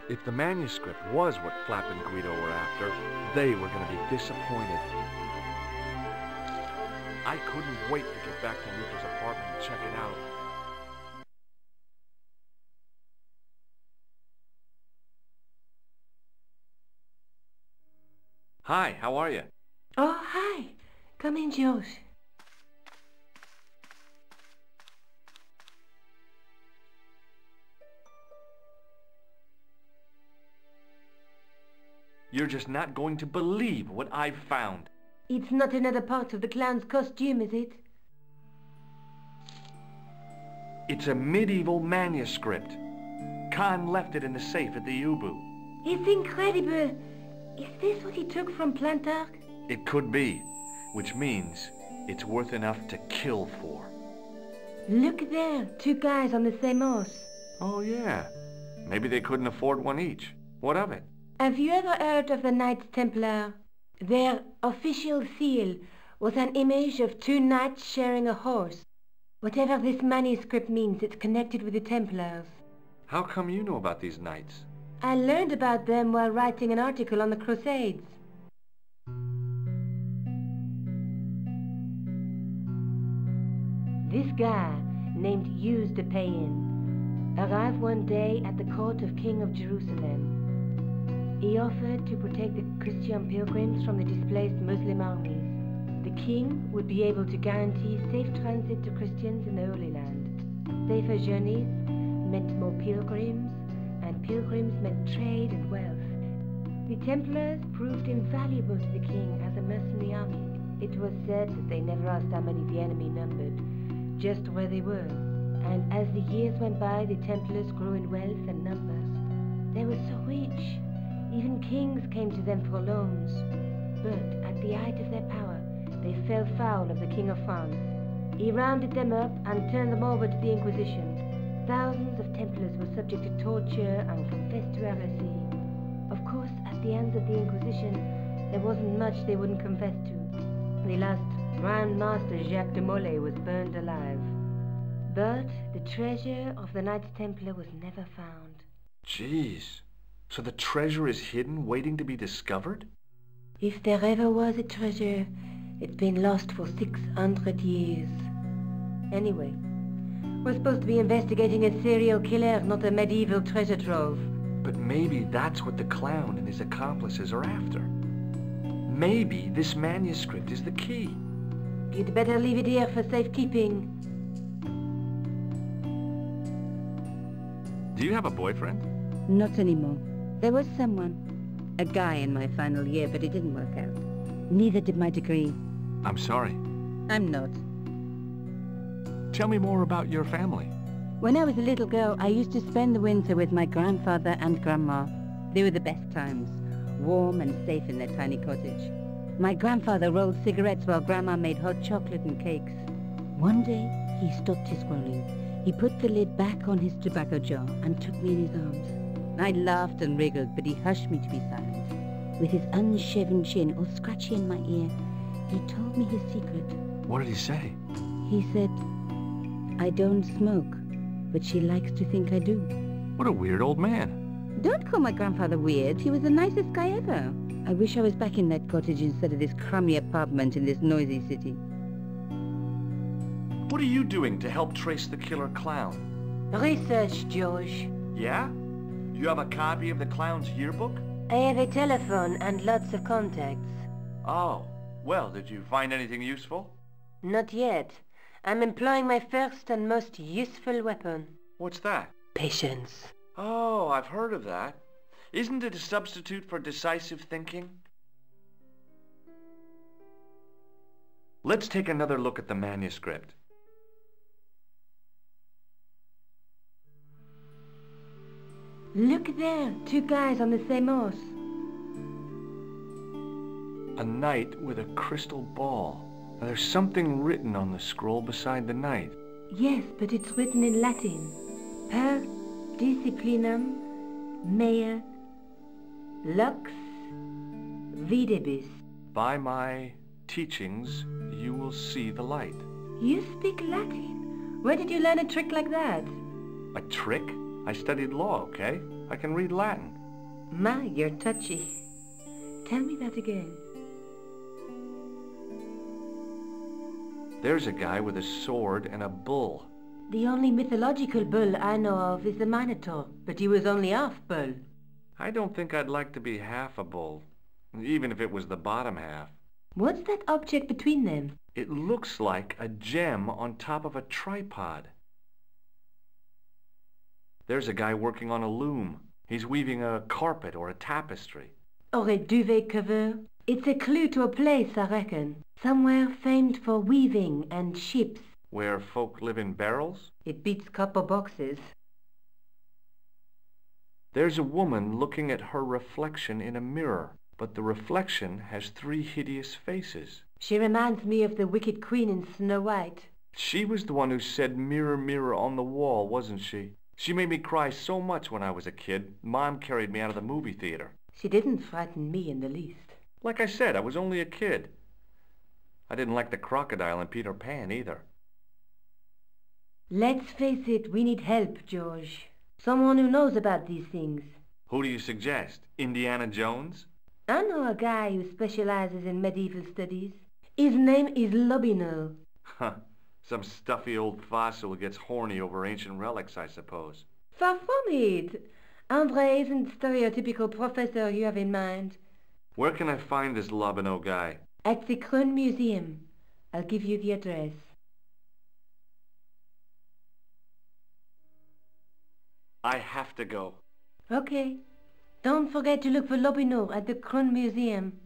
If the manuscript was what Flap and Guido were after, they were going to be disappointed. I couldn't wait to get back to Luther's apartment and check it out. Hi, how are you? Oh, hi. Come in, Josh. You're just not going to believe what I've found. It's not another part of the clown's costume, is it? It's a medieval manuscript. Khan left it in the safe at the U-Boot. It's incredible. Is this what he took from Plantark? It could be, which means it's worth enough to kill for. Look there, two guys on the same horse. Oh, yeah. Maybe they couldn't afford one each. What of it? Have you ever heard of the Knights Templar? Their official seal was an image of two knights sharing a horse. Whatever this manuscript means, it's connected with the Templars. How come you know about these knights? I learned about them while writing an article on the Crusades. This guy, named Hughes de Payen, arrived one day at the court of King of Jerusalem. He offered to protect the Christian pilgrims from the displaced Muslim armies. The king would be able to guarantee safe transit to Christians in the Holy Land. Safer journeys meant more pilgrims, and pilgrims meant trade and wealth. The Templars proved invaluable to the king as a mercenary army. It was said that they never asked how many the enemy numbered, just where they were. And as the years went by, the Templars grew in wealth and numbers. They were so rich, even kings came to them for loans. But at the height of their power, they fell foul of the King of France. He rounded them up and turned them over to the Inquisition. Thousands of Templars were subject to torture and confessed to heresy. Of course, at the hands of the Inquisition, there wasn't much they wouldn't confess to. The last Grand Master Jacques de Molay was burned alive. But the treasure of the Knights Templar was never found. Jeez. So the treasure is hidden, waiting to be discovered? If there ever was a treasure, it's been lost for 600 years. Anyway, we're supposed to be investigating a serial killer, not a medieval treasure trove. But maybe that's what the clown and his accomplices are after. Maybe this manuscript is the key. You'd better leave it here for safekeeping. Do you have a boyfriend? Not anymore. There was someone. A guy in my final year, but it didn't work out. Neither did my degree. I'm sorry. I'm not. Tell me more about your family. When I was a little girl, I used to spend the winter with my grandfather and grandma. They were the best times, warm and safe in their tiny cottage. My grandfather rolled cigarettes while grandma made hot chocolate and cakes. One day, he stopped his rolling. He put the lid back on his tobacco jar and took me in his arms. I laughed and wriggled, but he hushed me to be silent. With his unshaven chin all scratchy in my ear, he told me his secret. What did he say? He said, I don't smoke, but she likes to think I do. What a weird old man. Don't call my grandfather weird. He was the nicest guy ever. I wish I was back in that cottage instead of this crummy apartment in this noisy city. What are you doing to help trace the killer clown? Research, George. Yeah? You have a copy of the clown's yearbook? I have a telephone and lots of contacts. Oh, well, did you find anything useful? Not yet. I'm employing my first and most useful weapon. What's that? Patience. Oh, I've heard of that. Isn't it a substitute for decisive thinking? Let's take another look at the manuscript. Look there, two guys on the same horse. A knight with a crystal ball. Now, there's something written on the scroll beside the knight. Yes, but it's written in Latin. Per disciplinam mea lux videbis. By my teachings, you will see the light. You speak Latin? Where did you learn a trick like that? A trick? I studied law, okay? I can read Latin. My, you're touchy. Tell me that again. There's a guy with a sword and a bull. The only mythological bull I know of is the Minotaur, but he was only half bull. I don't think I'd like to be half a bull, even if it was the bottom half. What's that object between them? It looks like a gem on top of a tripod. There's a guy working on a loom. He's weaving a carpet or a tapestry. Or a duvet cover? It's a clue to a place, I reckon. Somewhere famed for weaving and ships. Where folk live in barrels? It beats copper boxes. There's a woman looking at her reflection in a mirror, but the reflection has 3 hideous faces. She reminds me of the wicked queen in Snow White. She was the one who said, "Mirror, mirror on the wall," wasn't she? She made me cry so much when I was a kid, Mom carried me out of the movie theater. She didn't frighten me in the least. Like I said, I was only a kid. I didn't like the crocodile in Peter Pan either. Let's face it, we need help, George. Someone who knows about these things. Who do you suggest? Indiana Jones? I know a guy who specializes in medieval studies. His name is Lobineau. Huh. Some stuffy old fossil who gets horny over ancient relics, I suppose. Far from it. André isn't the stereotypical professor you have in mind. Where can I find this Lobineau guy? At the Kroon Museum. I'll give you the address. I have to go. Okay. Don't forget to look for Lobineau at the Kroon Museum.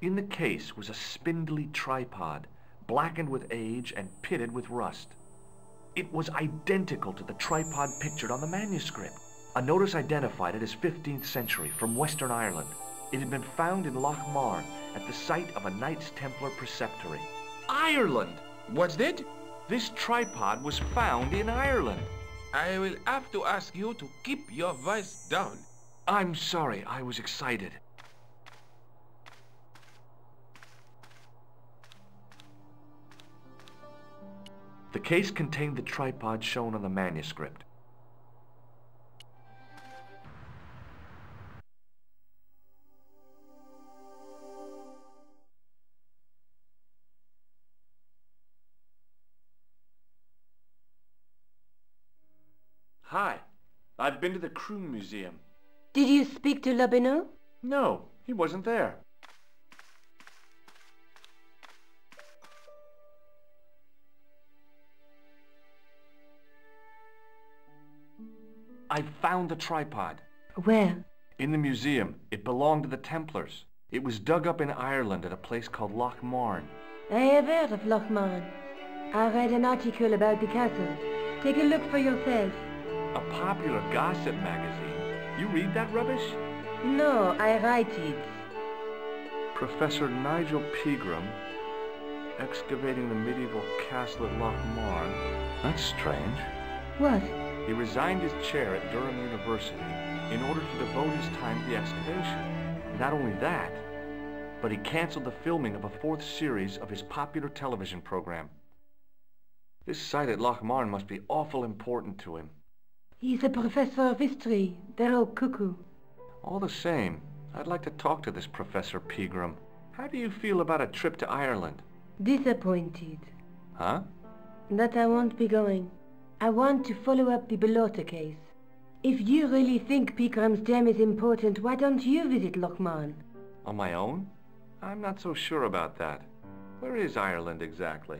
In the case was a spindly tripod, blackened with age and pitted with rust. It was identical to the tripod pictured on the manuscript. A notice identified it as 15th century from Western Ireland. It had been found in Loch Marne at the site of a Knights Templar preceptory. Ireland! What's that? This tripod was found in Ireland. I will have to ask you to keep your voice down. I'm sorry, I was excited. The case contained the tripod shown on the manuscript. Hi, I've been to the Kroon Museum. Did you speak to Lobineau? No, he wasn't there. I found the tripod. Where? In the museum. It belonged to the Templars. It was dug up in Ireland at a place called Loch Marne. I have heard of Loch Marne. I read an article about the castle. Take a look for yourself. A popular gossip magazine. You read that rubbish? No, I write it. Professor Nigel Pegram, excavating the medieval castle at Loch Marne. That's strange. What? He resigned his chair at Durham University in order to devote his time to the excavation. Not only that, but he canceled the filming of a 4th series of his popular television program. This site at Loch Marne must be awful important to him. He's a professor of history. They're all cuckoo. All the same, I'd like to talk to this Professor Pegram. How do you feel about a trip to Ireland? Disappointed. Huh? That I won't be going. I want to follow up the Bellotta case. If you really think Pegram's gem is important, why don't you visit Loch Marne? On my own? I'm not so sure about that. Where is Ireland exactly?